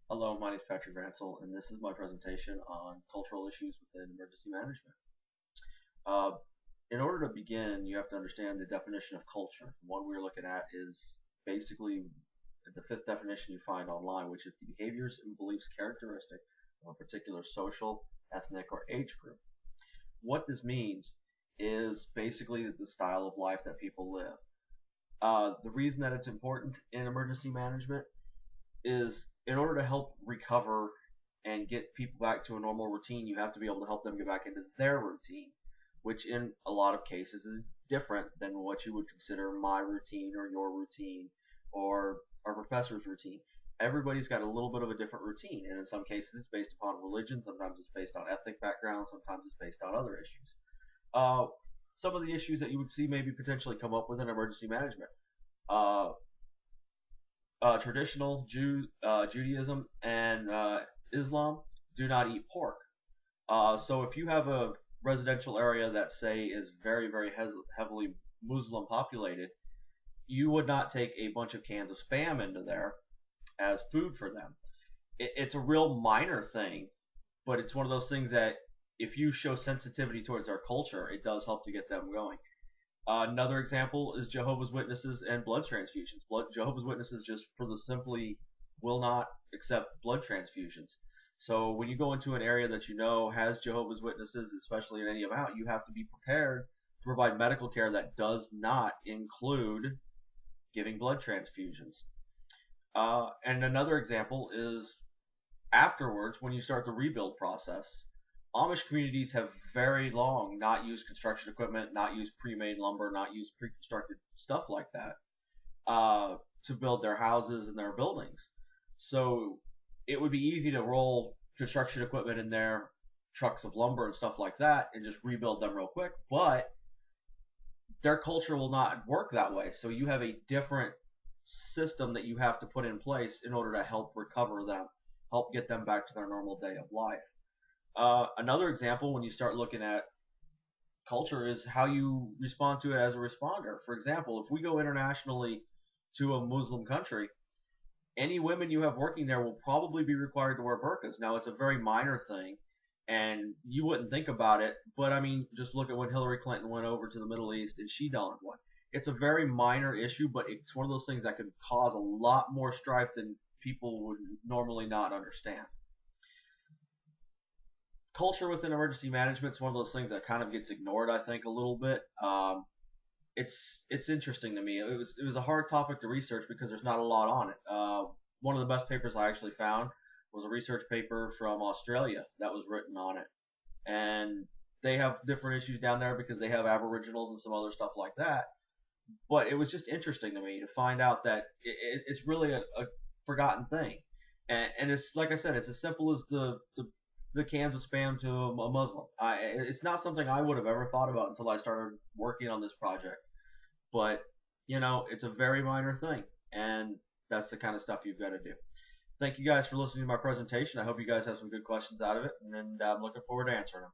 Hello, my name is Patrick Ransel, and this is my presentation on cultural issues within emergency management. Uh, in order to begin, you have to understand the definition of culture. The one we're looking at is basically the fifth definition you find online, which is the behaviors and beliefs characteristic of a particular social, ethnic, or age group. What this means is basically the style of life that people live. The reason that it's important in emergency management is in order to help recover and get people back to a normal routine, you have to be able to help them get back into their routine, which in a lot of cases is different than what you would consider my routine or your routine or our professor's routine. Everybody's got a little bit of a different routine, and in some cases it's based upon religion, sometimes it's based on ethnic background, sometimes it's based on other issues. Uh, some of the issues that you would see maybe potentially come up with in emergency management. Uh, Traditional Judaism and Islam do not eat pork. So if you have a residential area that say is very heavily Muslim populated, you would not take a bunch of cans of spam into there as food for them. It's a real minor thing, but it's one of those things that if you show sensitivity towards our culture, it does help to get them going. Another example is Jehovah's Witnesses and blood transfusions. Jehovah's Witnesses just for the simply will not accept blood transfusions. So when you go into an area that you know has Jehovah's Witnesses, especially in any amount, you have to be prepared to provide medical care that does not include giving blood transfusions. And another example is afterwards, when you start the rebuild process, Amish communities have very long not used construction equipment, not used pre-made lumber, not used pre-constructed stuff like that to build their houses and their buildings. So it would be easy to roll construction equipment in there, trucks of lumber and stuff like that, and just rebuild them real quick. But their culture will not work that way. So you have a different system that you have to put in place in order to help recover them, help get them back to their normal day of life. Another example, when you start looking at culture, is how you respond to it as a responder. For example, if we go internationally to a Muslim country, any women you have working there will probably be required to wear burqas. Now, it's a very minor thing, and you wouldn't think about it, but I mean, just look at when Hillary Clinton went over to the Middle East and she donned one. It's a very minor issue, but it's one of those things that could cause a lot more strife than people would normally not understand. Culture within emergency management is one of those things that kind of gets ignored, I think, a little bit. It's it's interesting to me. It was a hard topic to research because there's not a lot on it. One of the best papers I actually found was a research paper from Australia that was written on it, and they have different issues down there because they have Aboriginals and some other stuff like that. But it was just interesting to me to find out that it's really a forgotten thing, and it's like I said, it's as simple as the cans of spam to a Muslim. It's not something I would have ever thought about until I started working on this project. But it's a very minor thing, and that's the kind of stuff you've got to do. Thank you guys for listening to my presentation. I hope you guys have some good questions out of it, and I'm looking forward to answering them.